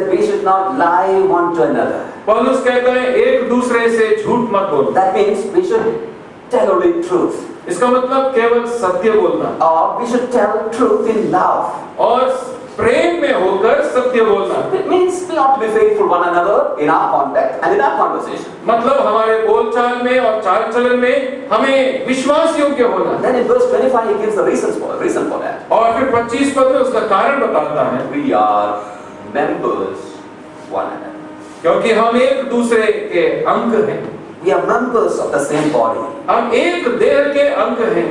We should not lie one to another. पौलुस कहता है एक दूसरे से झूठ मत बोलो। That means we should tell only truth. इसका मतलब केवल सत्य बोलना। Or we should tell truth in love. और प्रेम में होकर सत्य बोलना। It means we ought to be faithful one another in our contact and in our conversation. मतलब हमारे बोलचाल में और चाल चलन में हमें विश्वास योग्य होना। Then in verse 25 he gives the reason for that. और फिर 25 पद में उसका कारण बताता है। We are members one another. क्योंकि हम एक दूसरे के अंग हैं। We are members of the same body. हम एक देह के अंग हैं।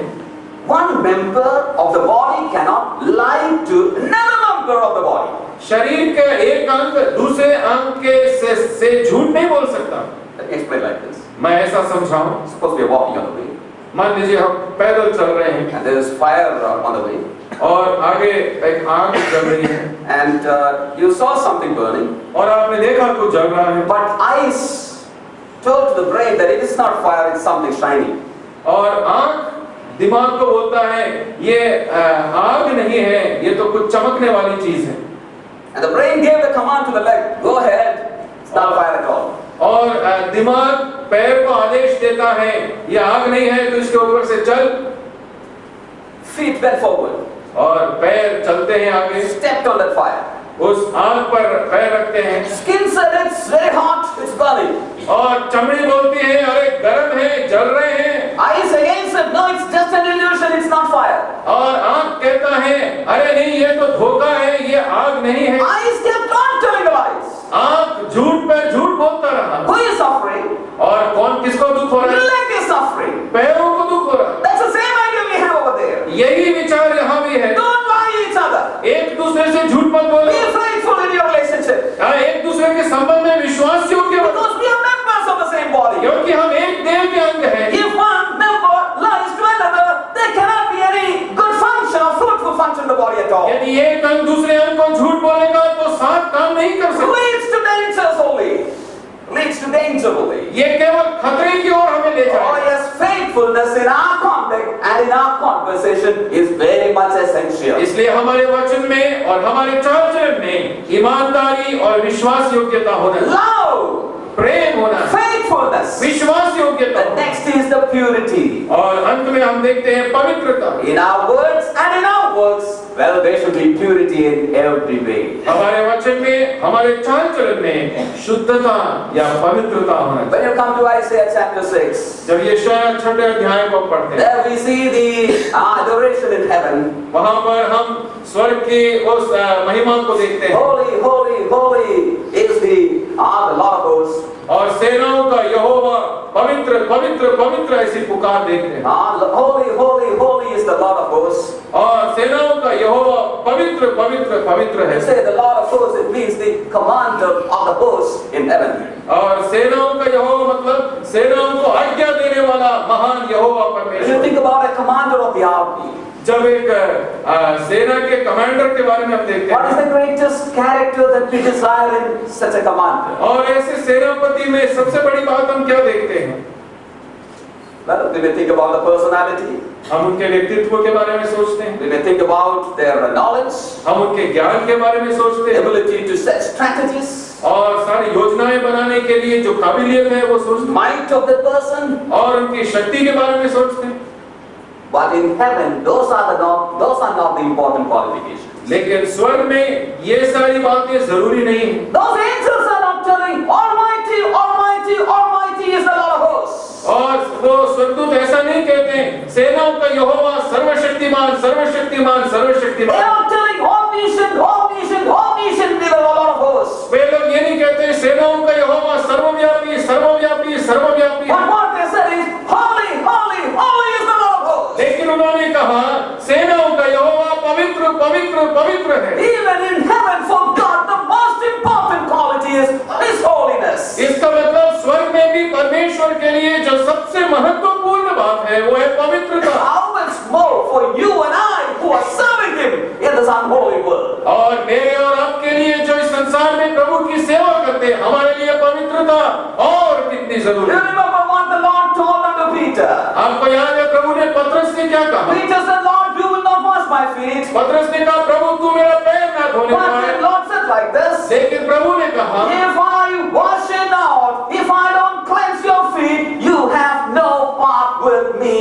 One member of the body cannot lie to another member of the body. शरीर का एक अंग दूसरे अंग के से झूठ नहीं बोल सकता। Let me explain like this. मैं ऐसा समझाऊं। Suppose we are walking on the way. मान लीजिए हम पैदल चल रहे हैं and there is fire on the way. और आगे एक आग जल रही है। And you saw something burning. और आपने देखा कुछ जल रहा है। But eyes told to the brain that it is not fire, it's something shiny. और आँख दिमाग को बोलता है ये आग नहीं है, ये तो कुछ चमकने वाली चीज है। And the brain gave the command to the leg, go ahead, it's not fire at all. और दिमाग पैर को आदेश देता है ये आग नहीं है तो इसके ऊपर से चल। Feet bent forward. और पैर चलते हैं आगे। Stepped on that fire. उस आग पर पैर रखते हैं। Skin said it's very hot, it's burning. और चमड़ी बोलती है अरे गर्म है, जल रहे हैं। Eyes again said no, it's just an illusion, it's not fire. और आँख कहता है अरे नहीं ये तो धोखा है, ये आग नहीं है। Eyes kept on telling the lies. आँख झूठ पर झूठ बोलता रहा। Who is suffering? और कौन किसको दुख हो रहा है? Leg is suffering. पैरों को दुख हो रहा है। That's the same idea we have over there. यही विचार यहाँ भी है। Don't lie to each other. एक दूसरे से झूठ मत बोलो। Be faithful in your relationship. एक दूसरे के संबंध में विश्वास योग्य बनो। Because we are members of the same body. क्योंकि हम एक देह के अंग हैं। If one member lies to another, there cannot be any good function or fruitful function in the body at all. यदि एक अंग दूसरे अंग को झूठ बोलेगा तो साथ काम नहीं कर सकता। Leads to dangers only. Leads to danger only. ये केवल खतरे की ओर हमें ले Oh जाएगा। yes, faithfulness in our contact and in our conversation is very much essential. इसलिए हमारे वचन में और हमारे चाल चलन में ईमानदारी और विश्वास योग्यता होना, Love, प्रेम होना, faithfulness. विश्वास योग्यता। The next is the purity. और अंत में हम देखते हैं पवित्रता। In our words and in our works, well, there should be purity in every way. हमारे वचन में, हमारे चाल चलन में शुद्धता या पवित्रता होना चाहिए। When you come to Isaiah chapter 6, जब यशायाह 6 अध्याय को पढ़ते हैं, there we see the adoration in heaven. वहाँ पर हम स्वर्ग की उस महिमा को देखते हैं। Holy, holy, holy is the Lord of hosts. और सेनाओं का यहोवा पवित्र पवित्र पवित्र ऐसी पुकार देखते हैं। Holy, holy, holy is the Lord of hosts. और सेनाओं का यहोवा पवित्र पवित्र पवित्र है। When you say the Lord of hosts, it means the commander of the hosts in heaven. और सेनाओं का यहोवा मतलब सेनाओं को आज्ञा देने वाला महान यहोवा When you परमेश्वर। think about a commander of the army, जब एक सेना के कमांडर के बारे में हम देखते what is हैं, the greatest character that we desire in such a commander? और ऐसे सेनापति में सबसे बड़ी बात हम क्या देखते हैं? Well, we may think about the personality. हम उनके व्यक्तित्व के बारे में सोचते हैं, We may think about their knowledge, हम उनके ज्ञान के बारे में सोचते हैं, ability to set strategies, और सारी योजनाएं बनाने के लिए जो काबिलियत है वो सोचते might of the person. हैं, और उनकी शक्ति के बारे में सोचते हैं। But in heaven, those are not the important qualifications. लेकिन स्वर्ग में ये सारी बातें जरूरी नहीं है। Those angels are not telling, Almighty, Almighty, Almighty is the Lord of hosts. और वो स्वर्गदूत ऐसा नहीं कहते सेनाओं का यहोवा सर्वशक्तिमान सर्वशक्तिमान They सर्वशक्तिमान। are telling, omniscient, omniscient, omniscient is the Lord of hosts. वे लोग ये नहीं कहते सेनाओं का यहोवा सर्वव्यापी सर्वव्यापी सर्वव्यापी। But what they said is, Holy, holy, holy is the Lord of hosts. लेकिन उन्होंने कहा सेनाओं का यहोवा पवित्र पवित्र पवित्र है। Even in heaven, for God, the most important quality is His holiness. इसका मतलब स्वर्ग में भी परमेश्वर के लिए जो सबसे महत्वपूर्ण बात है वो है पवित्रता। How much more for you and I who are serving Him in this unholy world? और मेरे और आपके लिए जो इस संसार में प्रभु की सेवा करते हैं हमारे लिए पवित्रता और कितनी You जरूरी है। remember what the Lord told unto Peter? आपको याद है प्रभु ने पतरस से क्या कहा? Peter said, Lord, you will not wash my feet. पतरस ने कहा प्रभु तू मेरा पैर ना धोने But पाए। the Lord said, like this, लेकिन प्रभु ने कहा, if I wash it out, if I don't cleanse your feet, you have no part with me.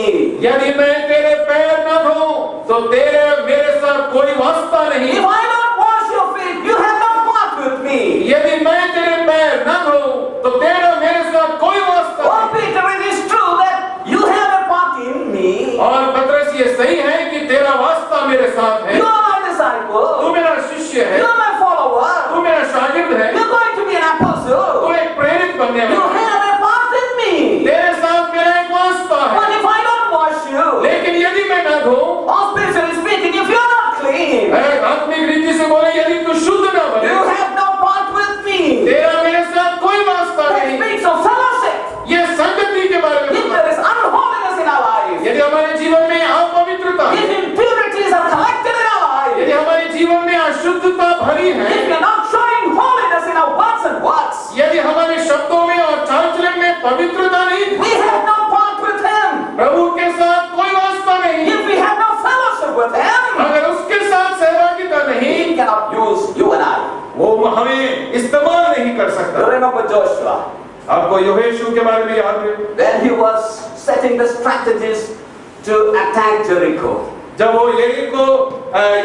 यदि मैं तेरे पैर न धोऊं तो तेरे मेरे साथ कोई वास्ता नहीं। If I don't wash your feet, you have no part with me. यदि मैं तेरे पैर न धोऊं तो तेरा मेरे साथ कोई वास्ता Oh, नहीं। Peter, it is true that you have a part in me. और पतरस, ये सही है कि तेरा वास्ता मेरे साथ है। You are my disciple. तू मेरा शिष्य है, You are my follower. तू मेरा शागिर्द है, You're going to be an apostle. तू एक प्रेरित बनने You वाला है। have a part in me. तेरे साथ मेरा एक वास्ता But है। if I don't wash you, लेकिन यदि मैं न धोऊं, or spiritually speaking, if you're not clean, आत्मिक रीति से बोले, यदि तू शुद्ध न बने, you have no part with me. तेरा मेरे साथ कोई वास्ता That नहीं। speaks of fellowship. ये संगति के बारे में If बात there is unholiness in our lives, यदि हमारे जीवन में अपवित्रता है, if impurities are collected in our यदि lives, हमारे जीवन में अशुद्धता भरी है, if we are not showing holiness in our words and works, यदि हमारे शब्दों में और चाल चलन में पवित्रता नहीं, we have no part with Him. प्रभु के साथ कोई वास्ता नहीं, If we have no fellowship with Him, अगर उसके साथ सहभागिता नहीं, He cannot use you and I. वो हमें इस्तेमाल नहीं कर You सकता। remember Joshua, आपको यहोशू के बारे में याद है? when he was setting the strategies to attack Jericho. जब वो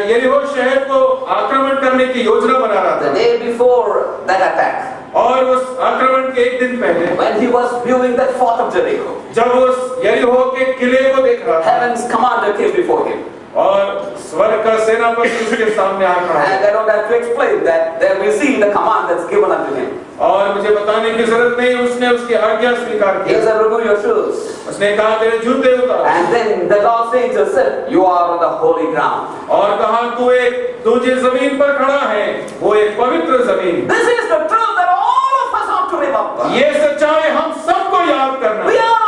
यरीहो शहर को आक्रमण करने की योजना बना रहा The था, day before that attack, और उस आक्रमण के एक दिन पहले, when he was viewing that fort of Jericho, जब उस यरीहो के किले को देख रहा था, heaven's commander came before him. और स्वर्ग का सेनापति उसके सामने आ खड़ा है। And I don't have to explain that they received the command that's given unto him. और मुझे बताने की जरूरत नहीं, उसने उसकी आज्ञा स्वीकार He की। said, remove your shoes. उसने कहा, तेरे जूते उतार। And then the Lord's angel said, you are on the holy ground. और कहा, तू जिस जमीन पर खड़ा है वो एक पवित्र जमीन। This is the truth that all of us ought to remember. ये सच्चाई हम सबको याद करना We है। are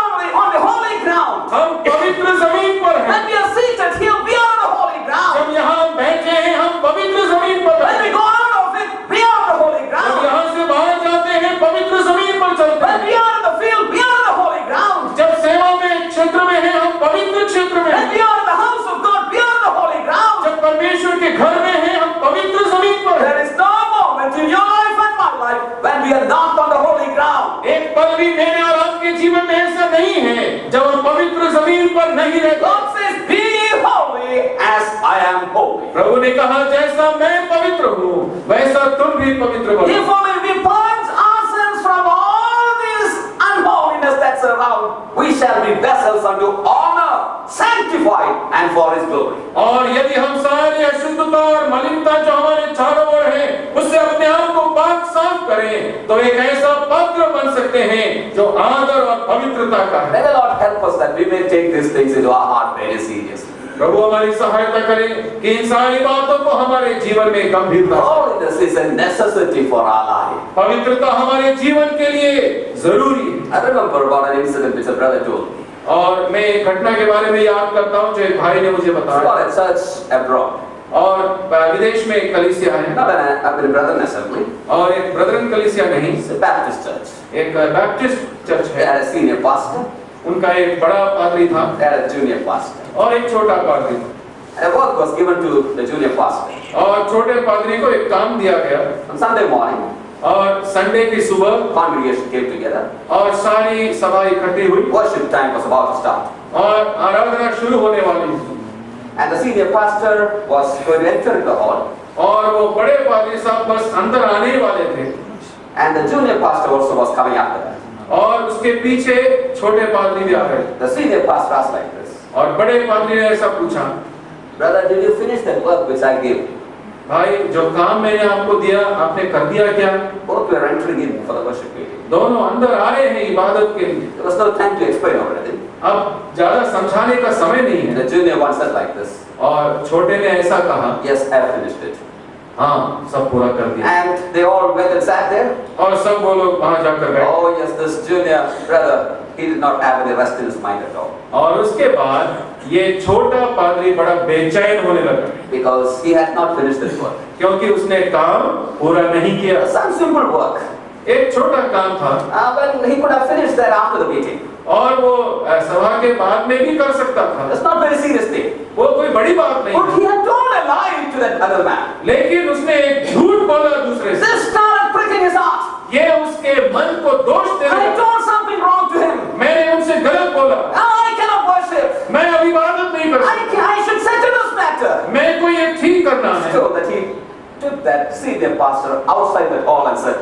on the holy ground. हम पवित्र जमीन पर हैं। When we are seated here, we are on the holy ground. जब यहाँ बैठे हैं, हम पवित्र जमीन पर When we बैठे go हैं। out of it, we are on the holy जब ground. यहाँ से बाहर जाते हैं, पवित्र जमीन पर चलते When we हैं। are in the field, we are on the holy ground. जब सेवा में क्षेत्र में हैं, हम पवित्र क्षेत्र में When we हैं। are in the house of God, we are on the holy ground. जब परमेश्वर के घर में हैं, हम पवित्र जमीन पर हैं। There is no moment in your life and my life when we are not on the holy ground. एक पल भी मेरे और आपके जीवन में ऐसा नहीं है जब हम पवित्र जमीन पर नहीं रहते। God says, be ye holy as I am holy. प्रभु ने कहा, जैसा मैं पवित्र हूँ वैसा तुम भी पवित्र बनो। If only we purge ourselves from all this unholiness that's around, we shall be vessels unto honor, sanctified, and for His glory. और यदि हम सारी अशुद्धता और मलिनता जो हमारे चारों ओर है उससे अपने आप को पाक साफ करें तो एक ऐसा पात्र बन सकते हैं जो आदर और पवित्रता का है। May the Lord help us that we may take these things into our heart very seriously. प्रभु हमारी सहायता करें कि इन सारी बातों को हमारे जीवन में गंभीरता से, Holiness is a necessity for our life. पवित्रता हमारे जीवन के लिए जरूरी है। I remember about an incident which a brother told me. और मैं एक घटना के बारे में याद करता हूँ जो एक भाई ने मुझे He बताया। got a church abroad. और विदेश में एक कलीसिया है, Not a brethren assembly. और एक ब्रदरन कलीसिया नहीं, It's a Baptist church. एक बैप्टिस्ट चर्च They है। had a senior pastor. उनका एक बड़ा पादरी था They had a junior pastor. और एक छोटा पादरी था। And a work was given to the junior pastor. और छोटे पादरी को एक काम दिया गया, On Sunday morning, और संडे की सुबह congregation came together. और सारी सभा इकट्ठी हुई Worship time was about to start. और आराधना शुरू होने वाली थी। And the senior pastor was going to enter the hall. और वो बड़े पादरी साहब बस अंदर आने ही वाले थे। And the junior pastor also was coming after that. और उसके पीछे छोटे पादरी भी आ गए। The senior pastor asked like this. और बड़े पादरी ने ऐसा पूछा, Brother, did you finish that work which I gave? भाई जो काम मैंने आपको दिया आपने कर दिया क्या? Both were entering in for the worship meeting. दोनों अंदर आ रहे हैं इबादत के लिए। There was no time to explain everything. अब ज्यादा समझाने का समय नहीं है। The junior one said like this. और छोटे ने ऐसा कहा, Yes, I have finished it. हाँ सब पूरा कर दिया। And they all went and sat there. और सब वो लोग वहां जाकर बैठे। Oh yes, this junior brother, he did not have any rest in his mind at all. और उसके बाद ये छोटा पादरी बड़ा बेचैन होने लगा Because he had not finished his work. क्योंकि उसने काम पूरा नहीं किया। Some simple work. एक छोटा काम था Well, he could have finished that after the meeting. और वो सभा के बाद में भी कर सकता था। It's not very serious thing. वो कोई बड़ी बात नहीं But है। he had told a lie to that other man. लेकिन उसने एक झूठ बोला दूसरे से। This started pricking his heart. ये उसके मन को दोष देने I लगा। told something wrong to him. मैंने उनसे गलत बोला। Now I cannot worship. मैं अब इबादत नहीं कर सकता। I should settle this matter. मैं को ये ठीक करना है। So that he took that senior pastor outside the hall and said,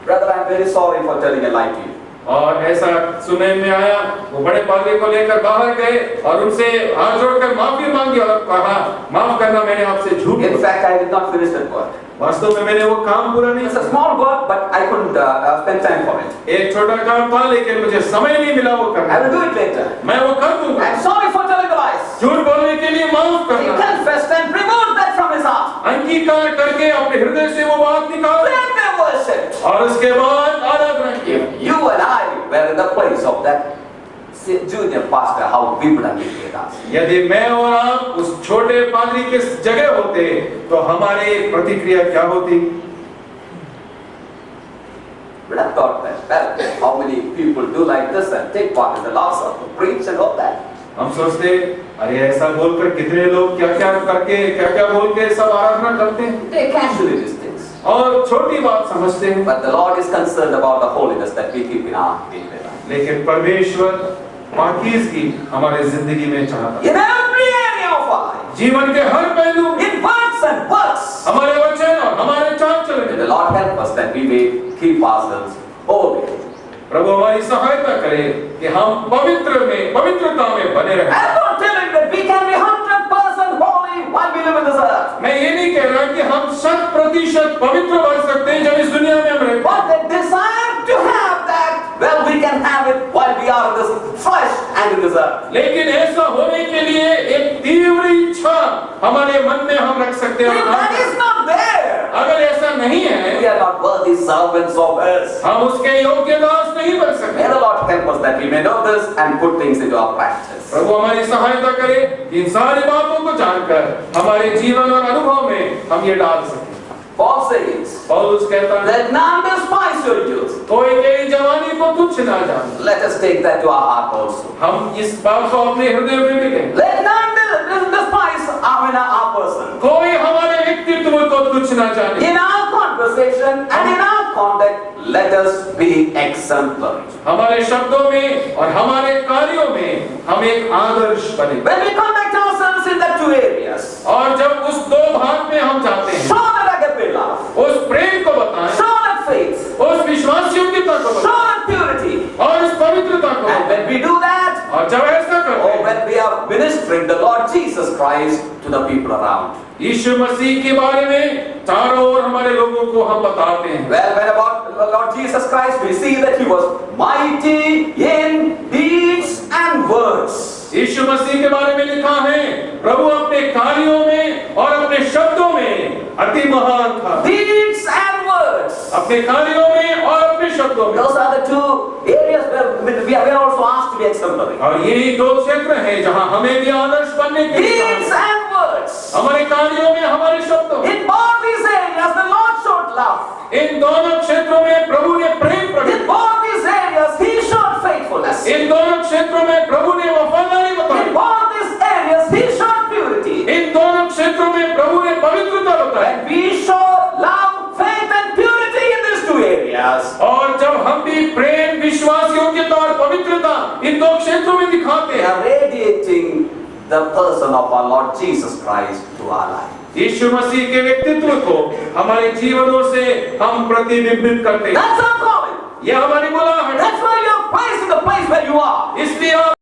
"Brother, I'm very sorry for telling a lie to you." और ऐसा सुनने में आया, वो बड़े पादरी को लेकर बाहर गए और उनसे हाथ जोड़कर माफी मांगी और कहा, माफ करना, मैंने आपसे झूठ In बोला। fact, I did not finish that work. वास्तव में मैंने वो काम पूरा नहीं It's a किया। small work, but I couldn't spend time for it. एक छोटा काम था, लेकिन मुझे समय नहीं मिला वो करने। I will do it later. मैं वो कर दूंगा। I'm sorry for telling the lies. झूठ बोलने के लिए माफ He करना। confessed and removed that from his heart. अंगीकार करके अपने हृदय से वो बात निकाल Then they worshipped. और उसके बाद आराधना किया। You and I were in the place of that junior pastor, how we would have been us. यदि मैं और आप उस छोटे पादरी के जगह होते तो हमारी प्रतिक्रिया क्या होती? Would have thought that, well, how many people do like this and take part in the Lord's Supper, preach and all that. हम सोचते, अरे ऐसा बोलकर कितने लोग क्या-क्या करके, क्या-क्या बोल के सब आराधना करते हैं। They casually these things. और छोटी बात समझते हैं। But the Lord is concerned about the holiness that we keep in our daily life. लेकिन परमेश्वर पाकीज़गी हमारे जिंदगी में चाहता है। In every area of our life. जीवन के हर पहलू, In words and works. हमारे वचन और हमारे चाल चलन May the Lord help us that we may keep ourselves holy. प्रभु हमारी सहायता करे कि हम पवित्रता में बने रहें। I'm not telling that we can be 100% holy while we live in this earth. मैं ये नहीं कह रहा कि हम 100% पवित्र बन सकते हैं जब इस दुनिया में हम रहते हैं। But the desire to have that, well, we can have it while we are in this flesh and in this earth. लेकिन ऐसा होने के लिए एक तीव्र इच्छा हमारे मन में हम रख सकते If हैं। that is not there, अगर ऐसा नहीं है, we are not worthy servants of us. हम उसके योग्य दास नहीं बन May सकते। the Lord help us that we may know this and put things into our practice. प्रभु हमारी सहायता करे कि इन सारी बातों को जानकर हमारे जीवन और अनुभव में हम ये डाल सकें। Paul says पौलुस कहता है, that none despise your youth. कोई तेरी जवानी को तुच्छ ना जाने। Let us take that to our heart also. हम इस बात को अपने हृदय में भी लें। Let none despise our person. कोई हमारे व्यक्तित्व को तुच्छ ना जाने। In our conversation and in our conduct, let us be exemplary. हमारे शब्दों में और हमारे कार्यों में हम एक आदर्श बने। When we conduct ourselves in the two areas, और जब उस दो भाग में हम जाते हैं, show that agape love, उस प्रेम को बताएं, show that faith, उस विश्वास योग्यता को show बताएं, that purity. और इस पवित्रता को And बताएं। when we do that, और जब ऐसा करते or हैं, when we are ministering the Lord Jesus Christ to the people around. यीशु मसीह के बारे में चारों ओर हमारे लोगों को हम बताते हैं। Well, when about the Lord Jesus Christ, we see that he was mighty in deeds and words. यीशु मसीह के बारे में लिखा है, प्रभु अपने कार्यों में और अपने शब्दों में अति महान था। Deeds and words. अपने कार्यों में और अपने शब्दों में। Those are the two areas where we are also asked to be exemplary. और यही दो क्षेत्र हैं जहां हमें भी आदर्श बनने के लिए Deeds and words. हमारे कार्यों में, हमारे शब्दों में। In both these areas, the Lord showed love. इन दोनों क्षेत्रों में प्रभु ने प्रेम प्रकट In both these areas, he showed faithfulness. इन दोनों क्षेत्रों में प्रभु ने वफादारी In बताई। both these areas, he showed purity. इन दोनों क्षेत्रों में प्रभु ने पवित्रता बताई। When we show love, faith and purity in these two areas, और जब हम भी प्रेम, विश्वास, योग्यता और पवित्रता इन दो क्षेत्रों में दिखाते we हैं, are radiating the person of our Lord Jesus Christ to our life. यीशु मसीह के व्यक्तित्व को हमारे जीवनों से हम प्रतिबिंबित करते हैं। That's our calling. यह हमारी बुलाहट है। That's why you are placed in the place where you are. इसलिए आप